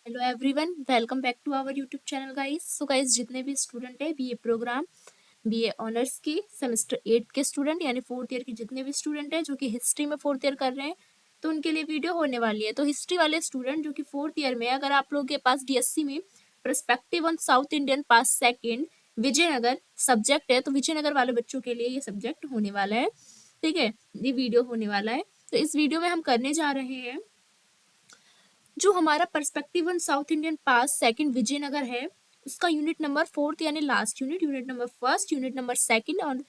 Hello everyone, welcome back to our YouTube channel guys. So guys, जितने भी student है BA program, BA honours की semester 8 के student यानी फोर्थ ईयर के जितने भी स्टूडेंट हैं जो कि हिस्ट्री में फोर्थ ईयर कर रहे हैं, तो उनके लिए वीडियो होने वाली है। तो हिस्ट्री वाले स्टूडेंट जो कि फोर्थ ईयर में, अगर आप लोगों के पास डीएससी में perspective on south Indian past second Vijayanagar subject है, तो विजयनगर वाले बच्चों के लिए ये सब्जेक्ट होने वाला है। ठीक है, ये वीडियो होने वाला है। तो इस वीडियो में हम करने जा रहे हैं जो हमारा perspective on south Indian past second Vijayanagar है, उसका यूनिट नंबर फोर्थ यानी last unit number first, unit number second और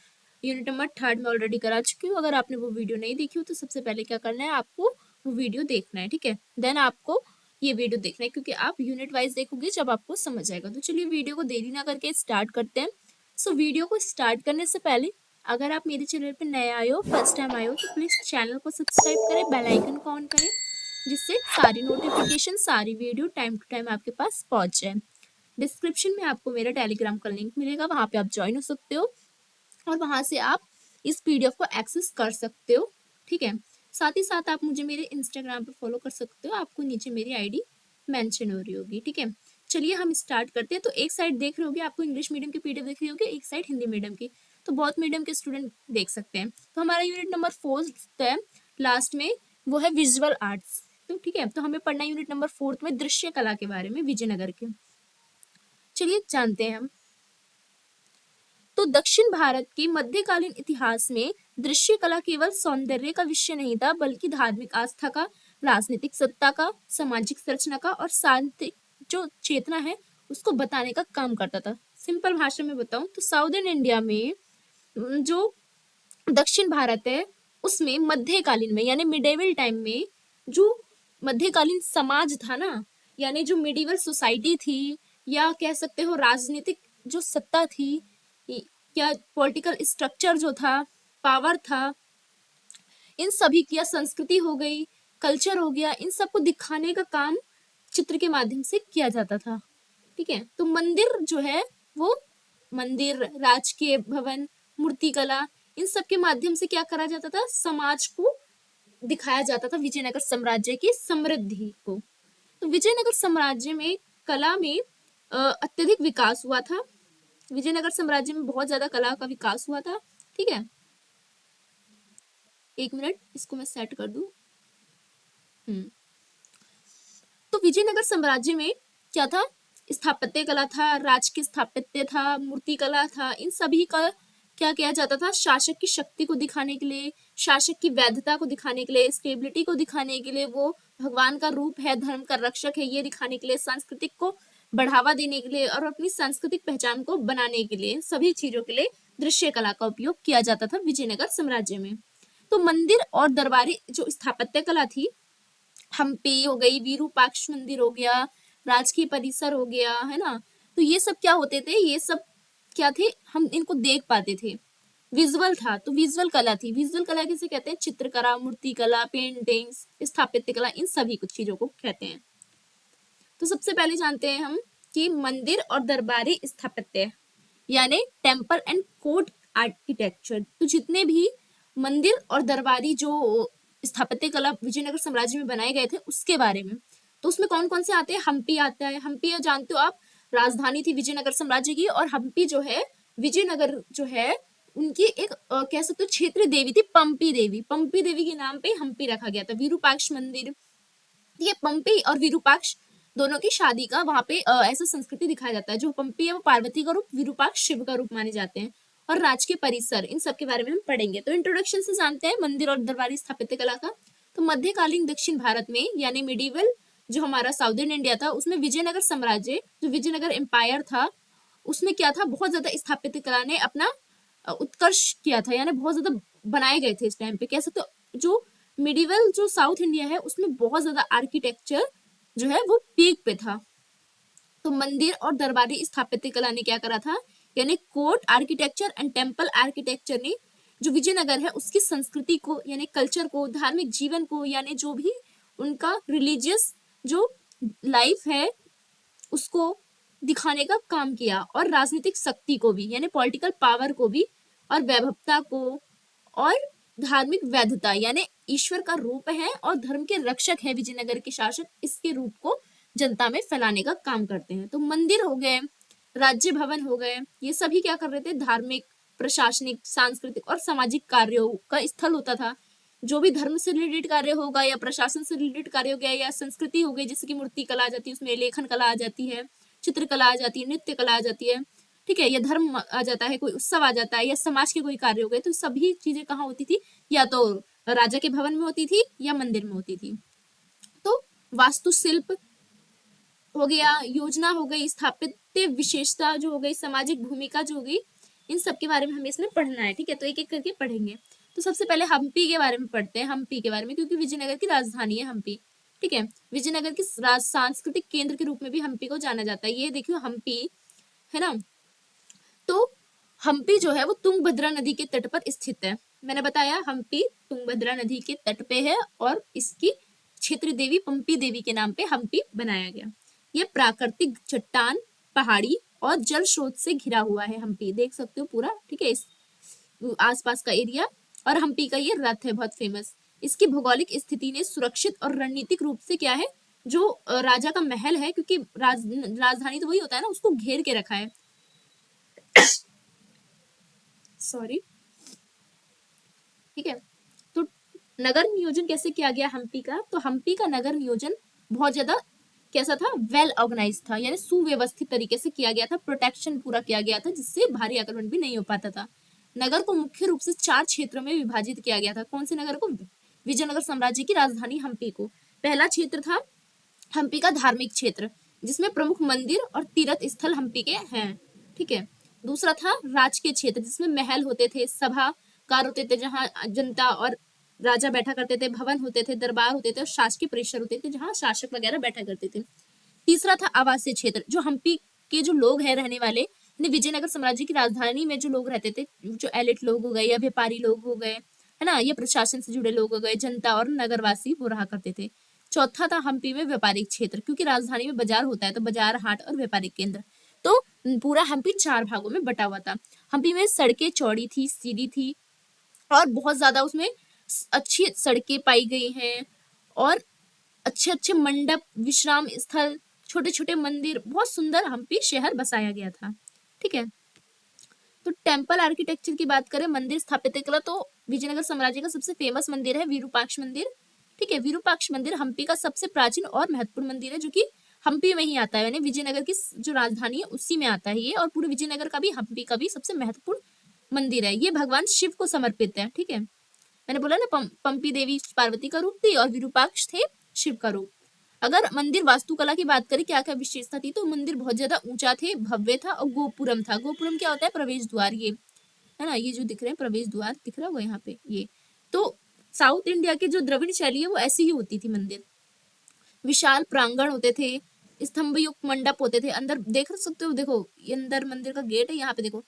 यूनिट नंबर थर्ड में ऑलरेडी करा चुकी हूँ। अगर आपने वो वीडियो नहीं देखी हो तो सबसे पहले क्या करना है, आपको वो वीडियो देखना है। ठीक है, देन आपको ये वीडियो देखना है, क्योंकि आप यूनिट वाइज देखोगे जब आपको समझ आएगा। तो चलिए वीडियो को देरी ना करके स्टार्ट करते हैं। सो वीडियो को स्टार्ट करने से पहले अगर आप मेरे चैनल पर नए आए हो, फर्स्ट टाइम आए हो, तो प्लीज चैनल को सब्सक्राइब करें, बेल आइकन को ऑन करें, जिससे सारी नोटिफिकेशन, सारी वीडियो टाइम टू टाइम आपके पास पहुंच जाए। डिस्क्रिप्शन में आपको मेरा टेलीग्राम का लिंक मिलेगा, वहां पे आप ज्वाइन हो सकते हो और वहां से आप इस पीडीएफ को एक्सेस कर सकते हो। ठीक है, साथ ही साथ आप मुझे मेरे इंस्टाग्राम पर फॉलो कर सकते हो, आपको नीचे मेरी आईडी मेंशन हो रही होगी। ठीक है, चलिए हम स्टार्ट करते हैं। तो एक साइड देख रहे होगे, आपको इंग्लिश मीडियम की पीडीएफ दिख रही होगी, एक साइड हिंदी मीडियम की, तो बहुत मीडियम के स्टूडेंट देख सकते हैं। तो हमारा यूनिट नंबर 4 है लास्ट में, वो है विजुअल आर्ट्स। तो ठीक है, तो हमें पढ़ना है यूनिट नंबर 4 में दृश्य कला के बारे में, विजयनगर के। चलिए जानते हैं हम। तो दक्षिण भारत के मध्यकालीन इतिहास में दृश्य कला केवल सौंदर्य का विषय नहीं था, बल्कि धार्मिक आस्था का, राजनीतिक सत्ता का, सामाजिक संरचना का और शांति जो चेतना है उसको बताने का काम करता था। सिंपल भाषा में बताऊं तो साउदर्न इंडिया में जो दक्षिण भारत है, उसमें मध्यकालीन में यानी मिडेवल टाइम में जो मध्यकालीन समाज था ना, यानी जो मिडिवल सोसाइटी थी, या कह सकते हो राजनीतिक जो सत्ता थी, या पॉलिटिकल स्ट्रक्चर जो था, पावर था, इन सभी की, या संस्कृति हो गई, कल्चर हो गया, इन सबको दिखाने का काम चित्र के माध्यम से किया जाता था। ठीक है, तो मंदिर जो है वो मंदिर, राजकीय भवन, मूर्तिकला, इन सब के माध्यम से क्या करा जाता था, समाज को दिखाया जाता था, विजयनगर साम्राज्य की समृद्धि को। तो विजयनगर साम्राज्य में कला में अत्यधिक विकास हुआ था। विजयनगर साम्राज्य में बहुत ज्यादा कला का विकास हुआ था। ठीक है, एक मिनट इसको मैं सेट कर दूं। तो विजयनगर साम्राज्य में क्या था, स्थापत्य कला था, राजकीय स्थापत्य था, मूर्ति कला था, इन सभी का क्या किया जाता था, शासक की शक्ति को दिखाने के लिए, शासक की वैधता को दिखाने के लिए, स्टेबिलिटी को दिखाने के लिए, वो भगवान का रूप है, धर्म का रक्षक है, ये दिखाने के लिए, सांस्कृतिक को बढ़ावा देने के लिए और अपनी सांस्कृतिक पहचान को बनाने के लिए, सभी चीजों के लिए दृश्य कला का उपयोग किया जाता था विजयनगर साम्राज्य में। तो मंदिर और दरबारी जो स्थापत्य कला थी, हम्पी हो गई, विरूपाक्ष मंदिर हो गया, राजकीय परिसर हो गया, है ना, तो ये सब क्या होते थे, ये सब क्या थे, हम इनको देख पाते थे, विजुअल था। तो विजुअल कला थी। विजुअल कला किसे कहते हैं, चित्रकला, मूर्ति कला, पेंटिंग्स, स्थापत्य कला, इन सभी कुछ चीजों को कहते हैं। तो सबसे पहले जानते हैं हम कि मंदिर और दरबारी स्थापत्य यानी टेम्पल एंड कोर्ट आर्किटेक्चर। तो जितने भी मंदिर और दरबारी जो स्थापत्य कला विजयनगर साम्राज्य में बनाए गए थे उसके बारे में, तो उसमें कौन कौन से आते हैं, हम्पी आता है। हम्पी जानते हो आप, राजधानी थी विजयनगर साम्राज्य की, और हम्पी जो है विजयनगर जो है उनकी एक कह सकते हो क्षेत्रीय देवी थी, पंपी देवी। पंपी देवी के नाम पे हम्पी रखा गया था। विरूपाक्ष मंदिर, ये पंपी और विरूपाक्ष दोनों की शादी का वहां पे ऐसा संस्कृति दिखाया जाता है। जो पंपी है वो पार्वती का रूप, विरूपाक्ष शिव का रूप माने जाते हैं। और राजकीय परिसर, इन सब के बारे में हम पढ़ेंगे। तो इंट्रोडक्शन से जानते हैं मंदिर और दरबारी स्थापत्य कला का। तो मध्यकालीन दक्षिण भारत में यानी मिडिवल जो हमारा साउदर्न इंडिया था, उसमें विजयनगर साम्राज्य जो विजयनगर एम्पायर था, उसमें क्या था, बहुत ज्यादा स्थापत्य कला ने अपना उत्कर्ष किया था, यानी बहुत ज्यादा बनाए गए थे इस टाइम पे। कह सकते हो जो मिडिवल जो साउथ इंडिया है उसमें बहुत ज्यादा आर्किटेक्चर जो है वो पीक पे था। तो मंदिर और दरबारी स्थापत्य कला ने क्या करा था, यानी court architecture and temple architecture ने जो विजयनगर है उसकी संस्कृति को, यानी कल्चर को, धार्मिक जीवन को, यानी जो भी उनका रिलीजियस जो लाइफ है उसको दिखाने का काम किया, और राजनीतिक शक्ति को भी, यानी पॉलिटिकल पावर को भी, और वैभवता को, और धार्मिक वैधता, यानी ईश्वर का रूप है और धर्म के रक्षक है विजयनगर के शासक, इसके रूप को जनता में फैलाने का काम करते हैं। तो मंदिर हो गए, राज्य भवन हो गए, ये सभी क्या कर रहे थे, धार्मिक, प्रशासनिक, सांस्कृतिक और सामाजिक कार्यों का स्थल होता था। जो भी धर्म से रिलेटेड कार्य होगा या प्रशासन से रिलेटेड कार्य हो गया या संस्कृति हो गई, जैसे कि मूर्ति कला आ जाती है, उसमें लेखन कला आ जाती है, चित्रकला आ जाती है, नृत्य कला आ जाती है, ठीक है, या धर्म आ जाता है, कोई उत्सव आ जाता है, या समाज के कोई कार्य हो गए, तो सभी चीजें कहाँ होती थी, या तो राजा के भवन में होती थी या मंदिर में होती थी। तो वास्तुशिल्प हो गया, योजना हो गई, स्थापत्य विशेषता जो हो गई, सामाजिक भूमिका जो हो गई, इन सब के बारे में हमें इसमें पढ़ना है, ठीक है। तो एक एक करके पढ़ेंगे। तो सबसे पहले हम्पी के बारे में पढ़ते हैं, हम्पी के बारे में, क्योंकि विजयनगर की राजधानी है हम्पी, ठीक है। विजयनगर की सांस्कृतिक केंद्र के रूप में भी हम्पी को जाना जाता है। ये देखियो हम्पी है ना। तो हम्पी जो है वो तुंगभद्रा नदी के तट पर स्थित है। मैंने बताया हम्पी तुंगभद्रा नदी के तट पे है और इसकी क्षेत्र देवी पंपी देवी के नाम पे हम्पी बनाया गया। ये प्राकृतिक चट्टान, पहाड़ी और जल स्रोत से घिरा हुआ है हम्पी, देख सकते हो पूरा, ठीक है, इस आसपास का एरिया। और हम्पी का ये रथ है बहुत फेमस। इसकी भौगोलिक स्थिति ने सुरक्षित और रणनीतिक रूप से क्या है, जो राजा का महल है, क्योंकि राजधानी तो वही होता है ना, उसको घेर के रखा है। सॉरी, ठीक है। तो नगर नियोजन कैसे किया गया हम्पी का, तो हम्पी का नगर नियोजन बहुत ज्यादा कैसा था, वेल ऑर्गेनाइज था, यानी सुव्यवस्थित तरीके से किया गया था, प्रोटेक्शन पूरा किया गया था, जिससे भारी आक्रमण भी नहीं हो पाता था। नगर को मुख्य रूप से 4 क्षेत्रों में विभाजित किया गया था। कौन से नगर को, विजयनगर साम्राज्य की राजधानी हम्पी को। पहला क्षेत्र था हम्पी का धार्मिक क्षेत्र, जिसमें प्रमुख मंदिर और तीर्थ स्थल हम्पी के हैं, ठीक है। दूसरा था राजकीय क्षेत्र, जिसमें महल होते थे, सभागार होते थे, जहाँ जनता और राजा बैठा करते थे, भवन होते थे, दरबार होते थे और शासकीय परिसर होते थे, जहाँ शासक वगैरह बैठा करते थे। तीसरा था आवासीय क्षेत्र, जो हम्पी के जो लोग हैं रहने वाले, विजयनगर साम्राज्य की राजधानी में जो लोग रहते थे, जो एलिट लोग हो गए या व्यापारी लोग हो गए, है ना, ये प्रशासन से जुड़े लोग हो गए, जनता और नगरवासी वो रहा करते थे। चौथा था हम्पी में व्यापारिक क्षेत्र, क्योंकि राजधानी में बाजार होता है, तो बाजार, हाट और व्यापारिक केंद्र। तो पूरा हम्पी 4 भागों में बटा हुआ था। हम्पी में सड़कें चौड़ी थी, सीधी थी और बहुत ज्यादा उसमें अच्छी सड़कें पाई गई हैं और अच्छे अच्छे मंडप, विश्राम स्थल, छोटे छोटे मंदिर, बहुत सुंदर हम्पी शहर बसाया गया था, ठीक है। तो टेम्पल आर्किटेक्चर की बात करें, मंदिर स्थापत्य कला, तो विजयनगर साम्राज्य का सबसे फेमस मंदिर है विरूपाक्ष मंदिर, ठीक है। विरूपाक्ष मंदिर हम्पी का सबसे प्राचीन और महत्वपूर्ण मंदिर है, जो कि हम्पी में ही आता है, यानी विजयनगर की जो राजधानी है उसी में आता है ये, और पूरे विजयनगर का भी हम्पी का भी सबसे महत्वपूर्ण मंदिर है। ये भगवान शिव को समर्पित है, ठीक है। मैंने बोला ना पंपी देवी पार्वती का रूप थी और विरूपाक्ष थे शिव का रूप। अगर मंदिर वास्तुकला की बात करें क्या क्या विशेषता थी, तो मंदिर बहुत ज्यादा ऊंचा थे, भव्य था और गोपुरम था। गोपुरम क्या होता है, प्रवेश द्वार, ये है ना, ये जो दिख रहे हैं प्रवेश द्वार दिख रहा होगा यहाँ पे, ये तो साउथ इंडिया की जो द्रविड़ शैली है वो ऐसी ही होती थी। मंदिर विशाल प्रांगण होते थे, स्तंभ युक्त मंडप होते थे, अंदर देख सकते हो, देखो ये अंदर मंदिर का गेट है, यहाँ पे देखो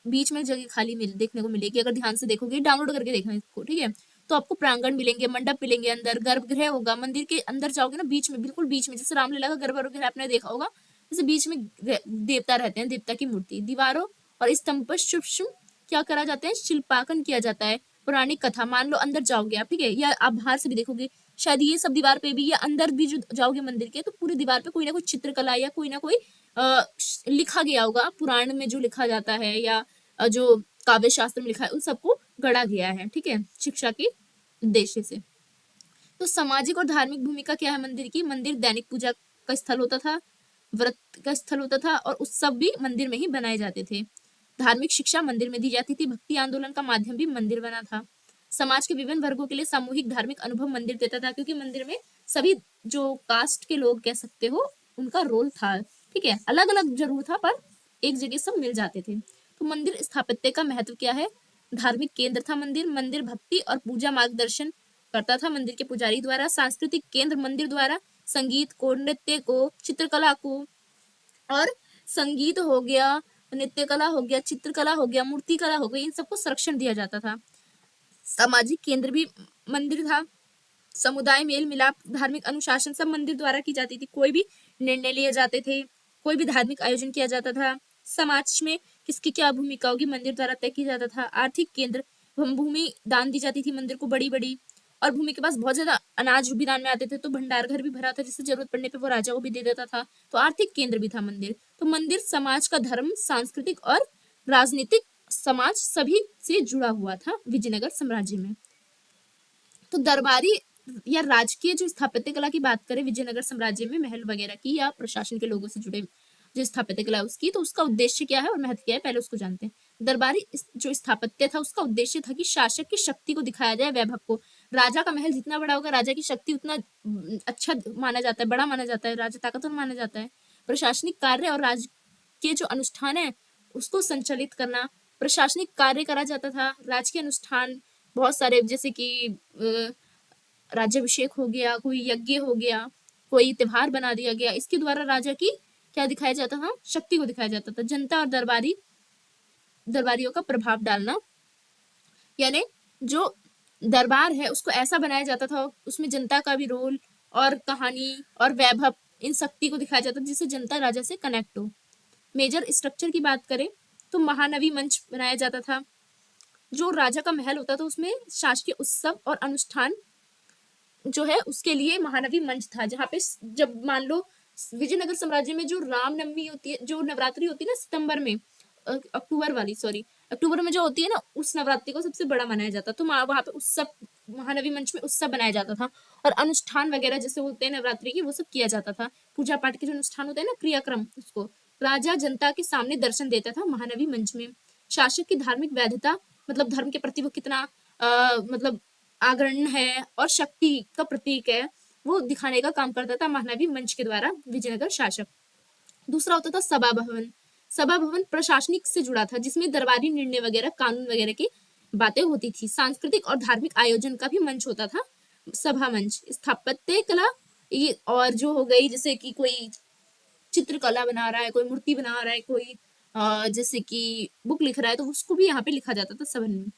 बीच में जगह खाली देखने को मिलेगी, अगर ध्यान से देखोगे, डाउनलोड करके देखना इसको, ठीक है। तो आपको प्रांगण मिलेंगे, मंडप मिलेंगे, अंदर गर्भगृह होगा, मंदिर के अंदर जाओगे ना, बीच में, बिल्कुल बीच में, जैसे रामलीला का गर्भगृह आपने देखा होगा, जैसे बीच में देवता रहते हैं, देवता की मूर्ति, दीवारों और स्तंभ पर सूक्ष्म क्या करा जाता है, शिल्पांकन किया जाता है, पौराणिक कथा। मान लो अंदर जाओगे आप, ठीक है, या आप बाहर से भी देखोगे, शायद ये सब दीवार पे भी या अंदर भी जो जाओगे मंदिर के, तो पूरी दीवार पे कोई ना कोई चित्रकला या कोई ना कोई लिखा गया होगा, पुराण में जो लिखा जाता है या जो काव्य शास्त्र में लिखा है, उन सबको गढ़ा गया है, ठीक है, शिक्षा के उद्देश्य से। तो सामाजिक और धार्मिक भूमिका क्या है मंदिर की, मंदिर दैनिक पूजा का स्थल होता था, व्रत का स्थल होता था और उत्सव भी मंदिर में ही बनाए जाते थे। धार्मिक शिक्षा मंदिर में दी जाती थी, भक्ति आंदोलन का माध्यम भी मंदिर बना था। समाज के विभिन्न वर्गों के लिए सामूहिक धार्मिक अनुभव मंदिर देता था, क्योंकि मंदिर में सभी जो कास्ट के लोग कह सकते हो उनका रोल था, ठीक है, अलग अलग जरूर था पर एक जगह सब मिल जाते थे। तो मंदिर स्थापत्य का महत्व क्या है, धार्मिक केंद्र था मंदिर, मंदिर भक्ति और पूजा मार्गदर्शन करता था मंदिर के पुजारी द्वारा। सांस्कृतिक केंद्र मंदिर द्वारा संगीत को, नृत्य को, चित्रकला को, और संगीत हो गया, नृत्य कला हो गया, चित्रकला हो गया, मूर्ति कला हो गई, इन सबको संरक्षण दिया जाता था। सामाजिक केंद्र भी मंदिर था, समुदाय मेल मिलाप, धार्मिक अनुशासन सब मंदिर द्वारा की जाती थी, कोई भी निर्णय लिए जाते थे, कोई भी धार्मिक आयोजन किया जाता था, समाज में किसकी क्या भूमिका होगी मंदिर द्वारा तय किया जाता था। आर्थिक केंद्र, भूमि दान दी जाती थी मंदिर को बड़ी बड़ी, और भूमि के पास बहुत ज्यादा अनाज भी दान में आते थे, तो भंडार घर भी भरा था, जिससे जरूरत पड़ने पे वो राजा को भी दे देता था। तो आर्थिक केंद्र भी था मंदिर। तो मंदिर समाज का धर्म, सांस्कृतिक और राजनीतिक समाज सभी से जुड़ा हुआ था विजयनगर साम्राज्य में। तो दरबारी या राजकीय जो स्थापत्य कला की बात करें विजयनगर साम्राज्य में, महल वगैरह की या प्रशासन के लोगों से जुड़े जो स्थापत्य कला उसकी, तो उसका उद्देश्य क्या है और महत्व क्या है, पहले उसको जानते हैं। दरबारी जो स्थापत्य था उसका उद्देश्य था कि शासक की शक्ति को दिखाया जाए, वैभव को। राजा का महल जितना बड़ा होगा, राजा की शक्ति उतना अच्छा माना जाता है, बड़ा माना जाता है, राजा ताकतवर माना जाता है। प्रशासनिक कार्य और राज के जो अनुष्ठान है उसको संचालित करना, प्रशासनिक कार्य करा जाता था। राजकीय अनुष्ठान बहुत सारे, जैसे कि राज्याभिषेक हो गया, कोई यज्ञ हो गया, कोई त्योहार बना दिया गया, इसके द्वारा राजा की क्या दिखाया जाता था, शक्ति को दिखाया जाता था। जनता और दरबारियों का प्रभाव डालना, यानी जो दरबार है उसको ऐसा बनाया जाता था, उसमें जनता का भी रोल और कहानी और वैभव, इन शक्ति को दिखाया जाता था, जिससे जनता राजा से कनेक्ट हो। मेजर स्ट्रक्चर की बात करें तो महानवी मंच बनाया जाता था। जो राजा का महल होता था उसमें शासकीय उत्सव और अनुष्ठान जो है उसके लिए महानवी मंच था, जहाँ पे जब मान लो विजयनगर साम्राज्य में जो रामनवमी होती है, जो नवरात्रि होती है ना सितंबर में, अक्टूबर में जो होती है ना, उस नवरात्रि को सबसे बड़ा मनाया जाता, तो वहां पे उत्सव, महानवी मंच में उत्सव बनाया जाता था, और अनुष्ठान वगैरह जैसे होते हैं नवरात्रि की, वो सब किया जाता था। पूजा पाठ के जो अनुष्ठान होते हैं ना, क्रियाक्रम, उसको राजा जनता के सामने दर्शन देता था महानवी मंच में। शासक की धार्मिक वैधता, मतलब धर्म के प्रति वो कितना मतलब आग्रहण है और शक्ति का प्रतीक है, वो दिखाने का काम करता था महानवी मंच के द्वारा विजयनगर शासक। दूसरा होता था सभा भवन। सभा भवन प्रशासनिक से जुड़ा था, जिसमें दरबारी निर्णय वगैरह, कानून वगैरह की बातें होती थी। सांस्कृतिक और धार्मिक आयोजन का भी मंच होता था सभा मंच। स्थापत्य कला ये और जो हो गई, जैसे कि कोई चित्रकला बना रहा है, कोई मूर्ति बना रहा है, कोई जैसे कि बुक लिख रहा है, तो उसको भी यहाँ पे लिखा जाता था सभा में।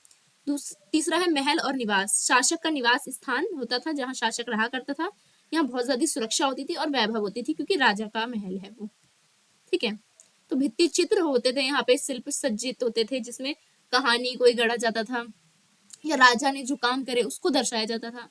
तीसरा है महल और निवास। शासक का निवास स्थान होता था जहाँ शासक रहा करता था। यहाँ बहुत ज्यादा सुरक्षा होती थी और वैभव होती थी, क्योंकि राजा का महल है वो। ठीक है, तो भित्ति चित्र होते थे यहाँ पे, शिल्प सज्जित होते थे, जिसमें कहानी कोई गढ़ा जाता था या राजा ने जो काम करे उसको दर्शाया जाता था।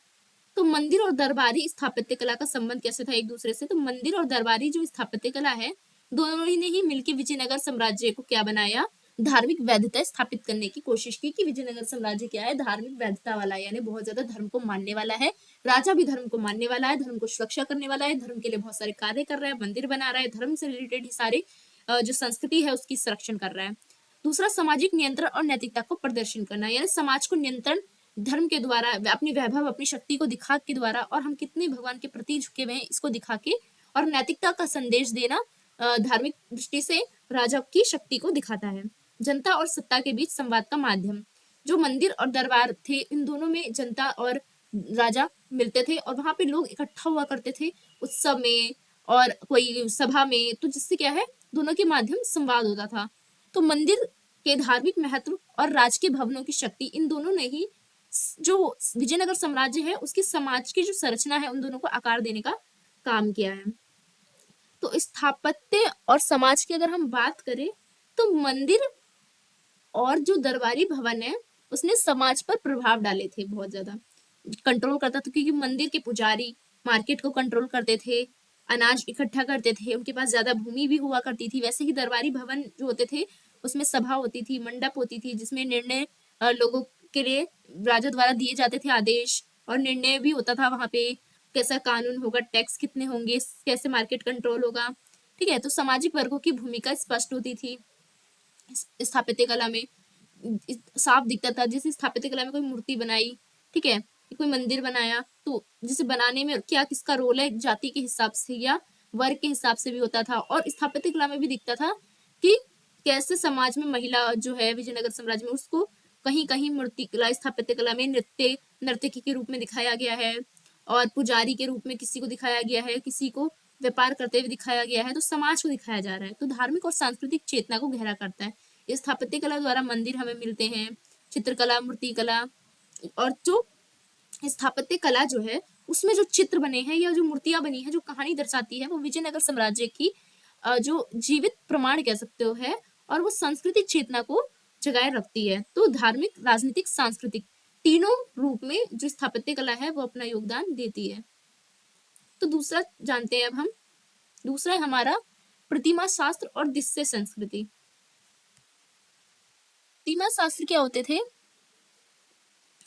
तो मंदिर और दरबारी स्थापत्य कला का संबंध कैसे था एक दूसरे से, तो मंदिर और दरबारी जो स्थापत्य कला है, दोनों ने ही मिलकर विजयनगर साम्राज्य को क्या बनाया, धार्मिक वैधता स्थापित करने की कोशिश की, कि विजयनगर साम्राज्य क्या है, धार्मिक वैधता वाला है, यानी बहुत ज्यादा धर्म को मानने वाला है। राजा भी धर्म को मानने वाला है, धर्म को सुरक्षा करने वाला है, धर्म के लिए बहुत सारे कार्य कर रहा है, मंदिर बना रहा है, धर्म से रिलेटेड ही सारे जो संस्कृति है उसकी संरक्षण कर रहा है। दूसरा, सामाजिक नियंत्रण और नैतिकता को प्रदर्शन करना, यानी समाज को नियंत्रण धर्म के द्वारा, अपनी वैभव, अपनी शक्ति को दिखा के द्वारा, और हम कितने भगवान के प्रति झुके हुए हैं इसको दिखा के, और नैतिकता का संदेश देना धार्मिक दृष्टि से राजा की शक्ति को दिखाता है। जनता और सत्ता के बीच संवाद का माध्यम, जो मंदिर और दरबार थे, इन दोनों में जनता और राजा मिलते थे, और वहां पे लोग इकट्ठा हुआ करते थे उत्सव में और कोई सभा में, तो जिससे क्या है, दोनों के माध्यम संवाद होता था। तो मंदिर के धार्मिक महत्व और राजकीय भवनों की शक्ति, इन दोनों ने ही जो विजयनगर साम्राज्य है उसकी समाज की जो संरचना है, उन दोनों को आकार देने का काम किया है। तो स्थापत्य और समाज की अगर हम बात करें, तो मंदिर और जो दरबारी भवन है उसने समाज पर प्रभाव डाले थे, बहुत ज्यादा कंट्रोल करता था, क्योंकि मंदिर के पुजारी मार्केट को कंट्रोल करते थे, अनाज इकट्ठा करते थे, उनके पास ज्यादा भूमि भी हुआ करती थी। वैसे ही दरबारी भवन जो होते थे उसमें सभा होती थी, मंडप होती थी, जिसमें निर्णय लोगों के लिए राजा द्वारा दिए जाते थे आदेश, और निर्णय भी होता था वहां पे, कैसा कानून होगा, टैक्स कितने होंगे, कैसे मार्केट कंट्रोल होगा। ठीक है, तो सामाजिक वर्गों की भूमिका स्पष्ट होती थी स्थापत्य कला में, साफ दिखता था। जैसे स्थापत्य कला में कोई मूर्ति बनाई, ठीक है, कोई मंदिर बनाया, तो जिसे बनाने में क्या किसका रोल है, जाति के हिसाब से या वर्ग के हिसाब से भी होता था। और स्थापत्य कला में भी दिखता था कि कैसे समाज में महिला जो है विजयनगर साम्राज्य में, उसको कहीं कहीं मूर्ति कला, स्थापत्य कला में नर्तकी के रूप में दिखाया गया है, और पुजारी के रूप में किसी को दिखाया गया है, किसी को व्यापार करते हुए दिखाया गया है, तो समाज को दिखाया जा रहा है। तो धार्मिक और सांस्कृतिक चेतना को गहरा करता है। स्थापत्य कला द्वारा मंदिर हमें मिलते हैं, चित्रकला, मूर्ति कला, और जो स्थापत्य कला जो है उसमें जो चित्र बने हैं या जो मूर्तियां बनी है, जो कहानी दर्शाती है, वो विजयनगर साम्राज्य की जो जीवित प्रमाण कह सकते हो है, और वो सांस्कृतिक चेतना को जगाए रखती है। तो धार्मिक, राजनीतिक, सांस्कृतिक तीनों रूप में जो स्थापत्य कला है वो अपना योगदान देती है। तो दूसरा जानते हैं अब हम। दूसरा है हमारा प्रतिमा शास्त्र और दृश्य संस्कृति। प्रतिमा शास्त्र क्या होते थे?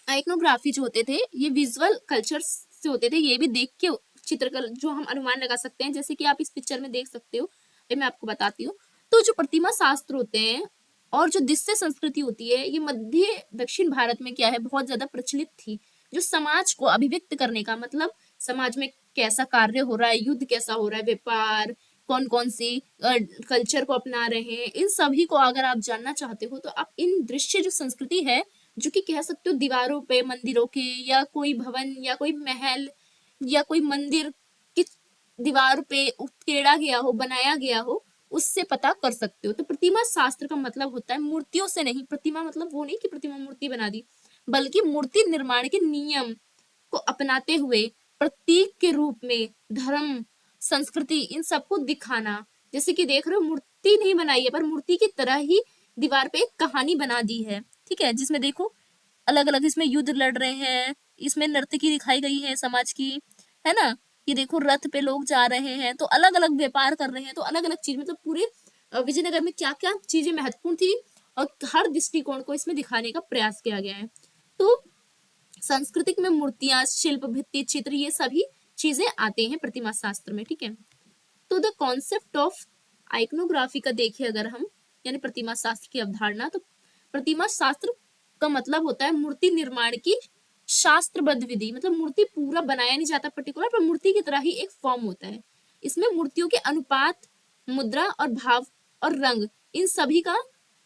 आइकनोग्राफी जो होते थे ये विजुअल कल्चर से होते थे। ये भी देख के चित्रकला जो हम अनुमान लगा सकते हैं, जैसे कि आप इस पिक्चर में देख सकते हो, ये मैं आपको बताती हूँ। तो जो प्रतिमा शास्त्र होते हैं और जो दृश्य संस्कृति होती है, ये मध्य दक्षिण भारत में क्या है, बहुत ज्यादा प्रचलित थी। जो समाज को अभिव्यक्त करने का मतलब, समाज में कैसा कार्य हो रहा है, युद्ध कैसा हो रहा है, व्यापार, कौन कौन सी कल्चर को अपना रहे हैं, इन सभी को अगर आप जानना चाहते हो तो आप इन दृश्य जो संस्कृति है, जो कि कह सकते हो दीवारों पे मंदिरों के, या कोई भवन या कोई महल या कोई मंदिर की दीवार पे उकेरा गया हो, बनाया गया हो, उससे पता कर सकते हो। तो प्रतिमा शास्त्र का मतलब होता है मूर्तियों से नहीं, प्रतिमा मतलब वो नहीं कि प्रतिमा मूर्ति बना दी, बल्कि मूर्ति निर्माण के नियम को अपनाते हुए प्रतीक के रूप में धर्म, संस्कृति, इन सबको दिखाना। जैसे कि देख रहे हो मूर्ति नहीं बनाई है, पर मूर्ति की तरह ही दीवार पे एक कहानी बना दी है, ठीक है, जिसमें देखो अलग अलग इसमें युद्ध लड़ रहे हैं, इसमें नर्तकी दिखाई गई है समाज की, है ना। ये देखो रथ पे लोग जा रहे हैं, तो अलग अलग व्यापार कर रहे हैं, तो अलग अलग चीज, मतलब पूरे विजयनगर में क्या क्या चीजें महत्वपूर्ण थी और हर दृष्टिकोण को इसमें दिखाने का प्रयास किया गया है। तो सांस्कृतिक में मूर्तियां, शिल्प, भित्ति चित्र, ये सभी चीजें आते हैं प्रतिमा शास्त्र में, ठीक है। तो द कॉन्सेप्ट ऑफ आइकनोग्राफी का देखिए अगर हम, यानी प्रतिमा शास्त्र की अवधारणा, तो प्रतिमा शास्त्र का मतलब होता है मूर्ति निर्माण की शास्त्रबद्ध विधि। मतलब मूर्ति पूरा बनाया नहीं जाता पर्टिकुलर, पर मूर्ति की तरह ही एक फॉर्म होता है। इसमें मूर्तियों के अनुपात, मुद्रा और भाव और रंग, इन सभी का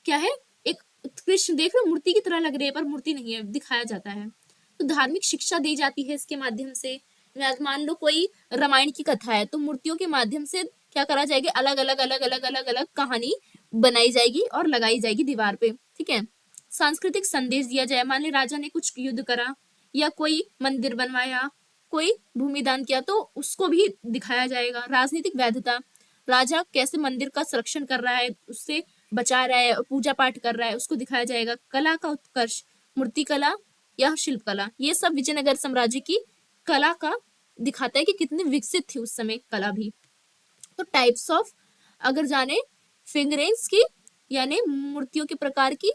क्या है, एक उत्कृष्ट, देख रहे हो मूर्ति की तरह लग रही है पर मूर्ति नहीं है, दिखाया जाता है। तो धार्मिक शिक्षा दी जाती है इसके माध्यम से। मान लो कोई रामायण की कथा है, तो मूर्तियों के माध्यम से क्या करा जाएगा, अलग अलग अलग अलग अलग अलग कहानी बनाई जाएगी और लगाई जाएगी दीवार पे, ठीक है। सांस्कृतिक संदेश दिया जाए, मान ली राजा ने कुछ युद्ध करा या कोई मंदिर बनवाया, कोई भूमि दान किया, तो उसको भी दिखाया जाएगा। राजनीतिक वैधता, राजा कैसे मंदिर का संरक्षण कर रहा है, उससे बचा रहा है, पूजा पाठ कर रहा है, उसको दिखाया जाएगा। कला का उत्कर्ष, मूर्ति कला या शिल्प कला, ये सब विजयनगर साम्राज्य की कला का दिखाता है कि कितनी विकसित थी उस समय कला भी। तो टाइप्स ऑफ अगर जाने फिंगरिंग्स की, यानी मूर्तियों के प्रकार की,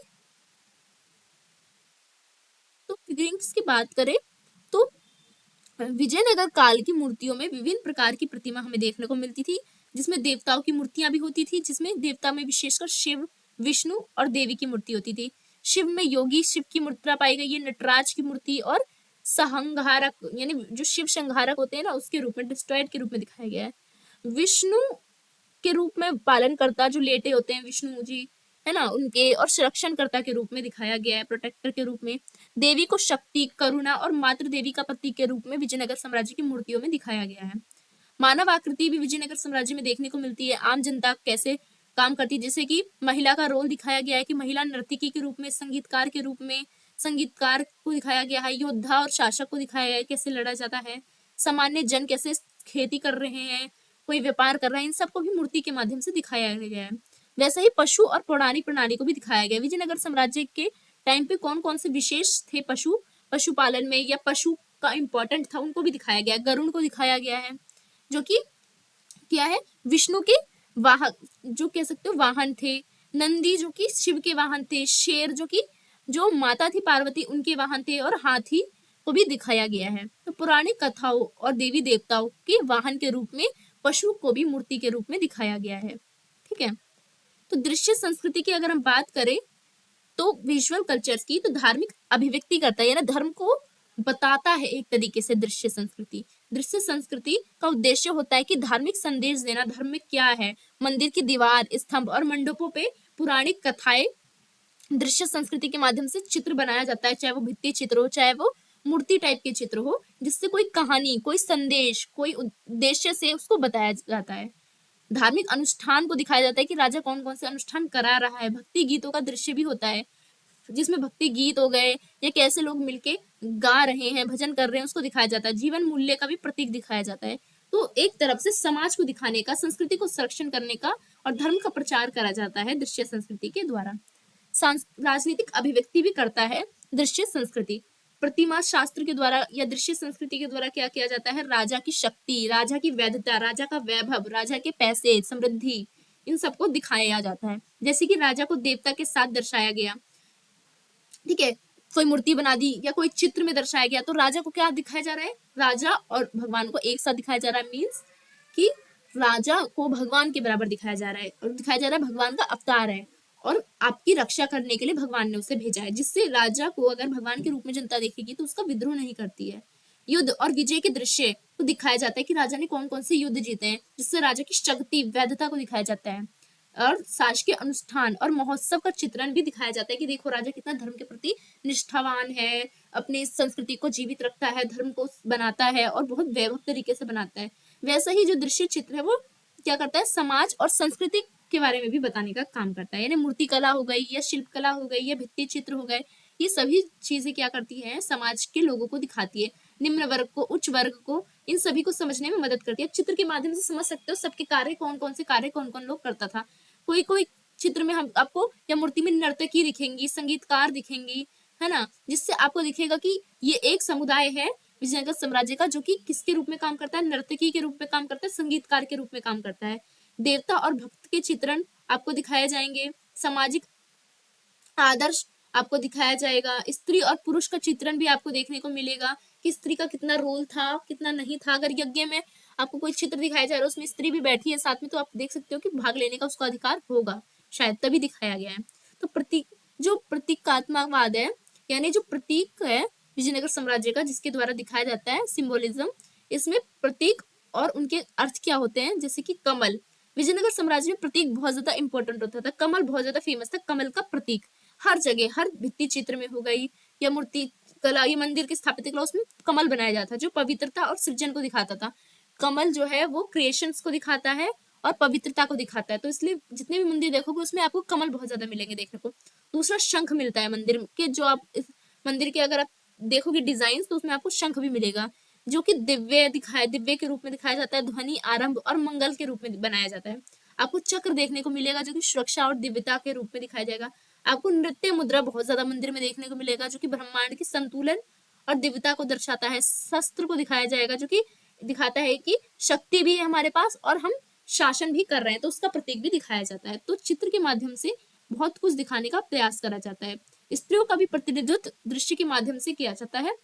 तो फिंगरिंग्स की बात करें तो विजयनगर काल की मूर्तियों में विभिन्न प्रकार की प्रतिमा हमें देखने को मिलती थी, जिसमें देवताओं की मूर्तियां भी होती थी, जिसमें देवता में विशेषकर शिव, विष्णु और देवी की मूर्ति होती थी। शिव में योगी शिव की मूर्ति पाई गई है, नटराज की मूर्ति, और संहारक यानी जो शिव संहारक होते हैं ना, उसके रूप में, डिस्ट्रॉयड के रूप में दिखाया गया है। विष्णु के रूप में पालनकर्ता जो लेटे होते हैं विष्णु जी, है ना, उनके और संरक्षणकर्ता के रूप में दिखाया गया है, प्रोटेक्टर के रूप में। देवी को शक्ति, करुणा और मातृ देवी का प्रतीक के रूप में विजयनगर साम्राज्य की मूर्तियों में दिखाया गया है। मानव आकृति भी विजयनगर साम्राज्य में देखने को मिलती है। आम जनता कैसे काम करती है, जैसे कि महिला का रोल दिखाया गया है कि महिला नर्तकी के रूप में, संगीतकार के रूप में, संगीतकार को दिखाया गया है। योद्धा और शासक को दिखाया गया है कैसे लड़ा जाता है। सामान्य जन कैसे खेती कर रहे हैं, कोई व्यापार कर रहा है, इन सबको भी मूर्ति के माध्यम से दिखाया गया है। वैसे ही पशु और पौराणिक प्रणाली को भी दिखाया गया है। विजयनगर साम्राज्य के टाइम पे कौन कौन से विशेष थे पशुपालन में, या पशु का इंपॉर्टेंट था, उनको भी दिखाया गया है। गरुड़ को दिखाया गया है, जो कि क्या है, विष्णु के वाहक, जो कह सकते हो वाहन थे। नंदी जो कि शिव के वाहन थे। शेर जो कि जो माता थी पार्वती, उनके वाहन थे। और हाथी को भी दिखाया गया है। तो पुरानी कथाओं और देवी देवताओं के वाहन के रूप में पशु को भी मूर्ति के रूप में दिखाया गया है, ठीक है। तो दृश्य संस्कृति की अगर हम बात करें तो विजुअल कल्चर्स की, तो धार्मिक अभिव्यक्ति करता है, यानी धर्म को बताता है एक तरीके से दृश्य संस्कृति। दृश्य संस्कृति का उद्देश्य होता है कि धार्मिक संदेश देना, धर्म में क्या है। मंदिर की दीवार, स्तंभ और मंडपों पे पुराणिक कथाएं दृश्य संस्कृति के माध्यम से चित्र बनाया जाता है, चाहे वो भित्ति चित्र हो, चाहे वो मूर्ति टाइप के चित्र हो, जिससे कोई कहानी, कोई संदेश, कोई उद्देश्य से उसको बताया जाता है। धार्मिक अनुष्ठान को दिखाया जाता है कि राजा कौन कौन से अनुष्ठान करा रहा है। भक्ति गीतों का दृश्य भी होता है, जिसमें भक्ति गीत हो गए या कैसे लोग मिलके गा रहे हैं, भजन कर रहे हैं, उसको दिखाया जाता है। जीवन मूल्य का भी प्रतीक दिखाया जाता है। तो एक तरफ से समाज को दिखाने का, संस्कृति को संरक्षण करने का और धर्म का प्रचार करा जाता है दृश्य संस्कृति के द्वारा। राजनीतिक अभिव्यक्ति भी करता है दृश्य संस्कृति। प्रतिमा शास्त्र के द्वारा या दृश्य संस्कृति के द्वारा क्या किया जाता है, राजा की शक्ति, राजा की वैधता, राजा का वैभव, राजा के पैसे, समृद्धि, इन सबको दिखाया जाता है। जैसे कि राजा को देवता के साथ दर्शाया गया, ठीक है, कोई मूर्ति बना दी या कोई चित्र में दर्शाया गया, तो राजा को क्या दिखाया जा रहा है, राजा और भगवान को एक साथ दिखाया जा रहा है, मीन्स कि राजा को भगवान के बराबर दिखाया जा रहा है और दिखाया जा रहा है भगवान का अवतार है और आपकी रक्षा करने के लिए भगवान ने उसे भेजा है, जिससे राजा को अगर भगवान के रूप में जनता देखेगी तो उसका विद्रोह नहीं करती है। युद्ध और विजय के दृश्य को दिखाया जाता है कि राजा ने कौन कौन से युद्ध जीते हैं, जिससे राजा की शक्ति, वैधता को दिखाया जाता है। और शासकीय अनुष्ठान और महोत्सव का चित्रण भी दिखाया जाता है कि देखो राजा कितना धर्म के प्रति निष्ठावान है, अपनी संस्कृति को जीवित रखता है, धर्म को बनाता है और बहुत वैभव तरीके से बनाता है। वैसा ही जो दृश्य चित्र है वो क्या करता है, समाज और संस्कृति के बारे में भी बताने का काम करता है। यानी मूर्ति कला हो गई या शिल्प कला हो गई या भित्ति चित्र हो गए, ये सभी चीजें क्या करती है, समाज के लोगों को दिखाती है, निम्न वर्ग को, उच्च वर्ग को, इन सभी को समझने में मदद करती है। चित्र के माध्यम से समझ सकते हो सबके कार्य, कौन कौन से कार्य कौन कौन लोग करता था। कोई कोई चित्र में हम आपको या मूर्ति में नर्तकी दिखेंगी, संगीतकार दिखेंगी, है ना, जिससे आपको दिखेगा कि ये एक समुदाय है विजयनगर साम्राज्य का, जो कि किसके रूप में काम करता है, नर्तकी के रूप में काम करता है, संगीतकार के रूप में काम करता है। देवता और भक्त के चित्रण आपको दिखाए जाएंगे, सामाजिक आदर्श आपको दिखाया जाएगा, स्त्री और पुरुष का चित्रण भी आपको देखने को मिलेगा कि स्त्री का कितना रोल था, कितना नहीं था। अगर यज्ञ में आपको कोई चित्र दिखाया जा रहा है, उसमें स्त्री भी बैठी है साथ में, तो आप देख सकते हो कि भाग लेने का उसका अधिकार होगा, शायद तभी दिखाया गया है। तो जो प्रतीकात्मकवाद है, यानी जो प्रतीक है विजयनगर साम्राज्य का, जिसके द्वारा दिखाया जाता है, सिंबोलिज्म, इसमें प्रतीक और उनके अर्थ क्या होते हैं, जैसे कि कमल। विजयनगर साम्राज्य में प्रतीक बहुत ज्यादा इंपॉर्टेंट होता था, कमल बहुत ज्यादा फेमस था, कमल का प्रतीक हर जगह, हर भित्ति चित्र में हो गई या मूर्ति कला, ये मंदिर की स्थापत्य कला, उसमें कमल बनाया जाता, जो पवित्रता और सृजन को दिखाता था। कमल जो है वो क्रिएशंस को दिखाता है और पवित्रता को दिखाता है, तो इसलिए जितने भी मंदिर देखोगे उसमें आपको कमल बहुत ज्यादा मिलेंगे देखने को। दूसरा, शंख मिलता है मंदिर के, जो आप इस मंदिर के अगर आप देखोगे डिजाइन, तो उसमें आपको शंख भी मिलेगा, जो कि दिव्य के रूप में दिखाया जाता है, ध्वनि, आरंभ और मंगल के रूप में बनाया जाता है। आपको चक्र देखने को मिलेगा, जो कि सुरक्षा और दिव्यता के रूप में दिखाया जाएगा। आपको नृत्य मुद्रा बहुत ज्यादा मंदिर में देखने को मिलेगा, जो कि ब्रह्मांड की संतुलन और दिव्यता को दर्शाता है। शस्त्र को दिखाया जाएगा, जो कि दिखाता है कि शक्ति भी है हमारे पास और हम शासन भी कर रहे हैं, तो उसका प्रतीक भी दिखाया जाता है। तो चित्र के माध्यम से बहुत कुछ दिखाने का प्रयास करा जाता है। स्त्रियों का भी प्रतिनिधित्व दृश्य के माध्यम से किया जाता है।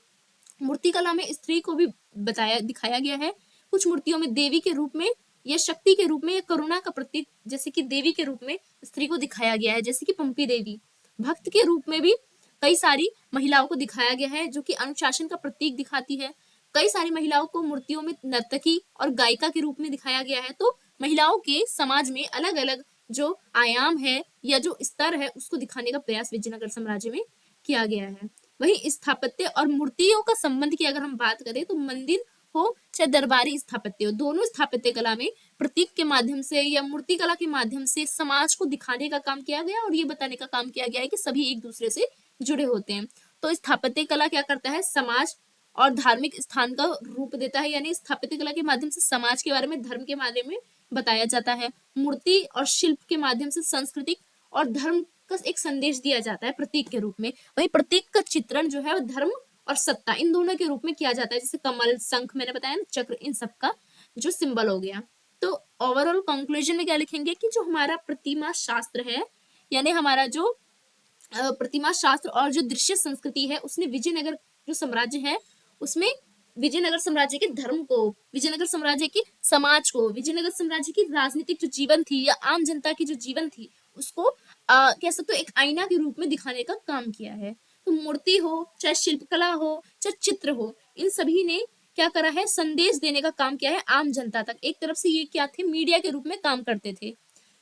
मूर्ति कला में स्त्री को भी दिखाया गया है। कुछ मूर्तियों में देवी के रूप में या शक्ति के रूप में या करुणा का प्रतीक, जैसे कि देवी के रूप में स्त्री को दिखाया गया है, जैसे कि पंपी देवी। भक्त के रूप में भी कई सारी महिलाओं को दिखाया गया है, जो कि अनुशासन का प्रतीक दिखाती है। कई सारी महिलाओं को मूर्तियों में नर्तकी और गायिका के रूप में दिखाया गया है। तो महिलाओं के समाज में अलग अलग जो आयाम है या जो स्तर है, उसको दिखाने का प्रयास विजयनगर साम्राज्य में किया गया है। वही स्थापत्य और मूर्तियों का संबंध की अगर हम बात करें, तो मंदिर हो चाहे दरबारी स्थापत्य हो, दोनों स्थापत्य कला में प्रतीक के माध्यम से या मूर्ति कला के माध्यम से समाज को दिखाने का काम किया गया और ये बताने का काम किया गया है कि सभी एक दूसरे से जुड़े होते हैं। तो स्थापत्य कला क्या करता है, समाज और धार्मिक स्थान का रूप देता है, यानी स्थापत्य कला के माध्यम से समाज के बारे में, धर्म के बारे में बताया जाता है। मूर्ति और शिल्प के माध्यम से सांस्कृतिक और धर्म का एक संदेश दिया जाता है प्रतीक के रूप में। वही प्रतीक का चित्रण जो है वो धर्म और सत्ता, इन दोनों के रूप में किया जाता है, जैसे कमल, शंख मैंने बताया ना, चक्र, इन सब का जो सिंबल हो गया। तो ओवरऑल कंक्लूजन में क्या लिखेंगे कि जो हमारा प्रतिमा शास्त्र है, यानी हमारा जो प्रतिमा शास्त्र और जो दृश्य संस्कृति है, उसने विजयनगर जो साम्राज्य है उसमें विजयनगर साम्राज्य के धर्म को, विजयनगर साम्राज्य की समाज को, विजयनगर साम्राज्य की राजनीतिक जो जीवन थी या आम जनता की जो जीवन थी, उसको कह सकते हो एक आईना के रूप में दिखाने का काम किया है। तो मूर्ति हो चाहे शिल्पकला हो चाहे चित्र हो, इन सभी ने क्या करा है, संदेश देने का काम किया है आम जनता तक। एक तरफ से ये क्या थे, मीडिया के रूप में काम करते थे।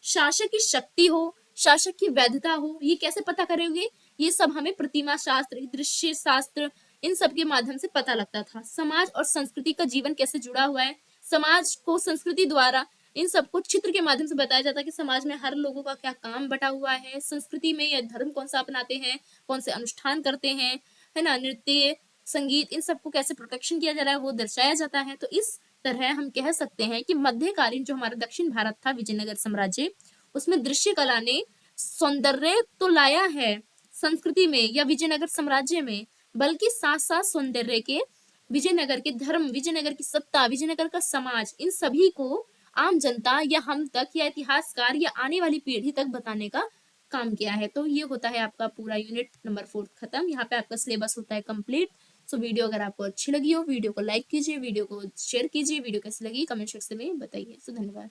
शासक की शक्ति हो, शासक की वैधता हो, ये कैसे पता करेंगे, ये सब हमें प्रतिमा शास्त्र, दृश्य शास्त्र, इन सब के माध्यम से पता लगता था। समाज और संस्कृति का जीवन कैसे जुड़ा हुआ है, समाज को संस्कृति द्वारा इन सबको चित्र के माध्यम से बताया जाता है कि समाज में हर लोगों का क्या काम बटा हुआ है, संस्कृति में या धर्म कौन सा अपनाते हैं, कौन से अनुष्ठान करते हैं, है ना, नृत्य, संगीत, इन सबको कैसे प्रोटेक्शन किया जा रहा है वो दर्शाया जाता है। तो इस तरह हम कह सकते हैं कि मध्यकालीन जो हमारा दक्षिण भारत था, विजयनगर साम्राज्य, उसमें दृश्य कला ने सौंदर्य तो लाया है संस्कृति में या विजयनगर साम्राज्य में, बल्कि साथ साथ सौंदर्य के, विजयनगर के धर्म, विजयनगर की सत्ता, विजयनगर का समाज, इन सभी को आम जनता या हम तक या इतिहासकार या आने वाली पीढ़ी तक बताने का काम किया है। तो ये होता है आपका पूरा यूनिट नंबर 4 खत्म। यहाँ पे आपका सिलेबस होता है कंप्लीट। सो वीडियो अगर आपको अच्छी लगी हो, वीडियो को लाइक कीजिए, वीडियो को शेयर कीजिए, वीडियो कैसी लगी कमेंट सेक्शन में बताइए। सो धन्यवाद।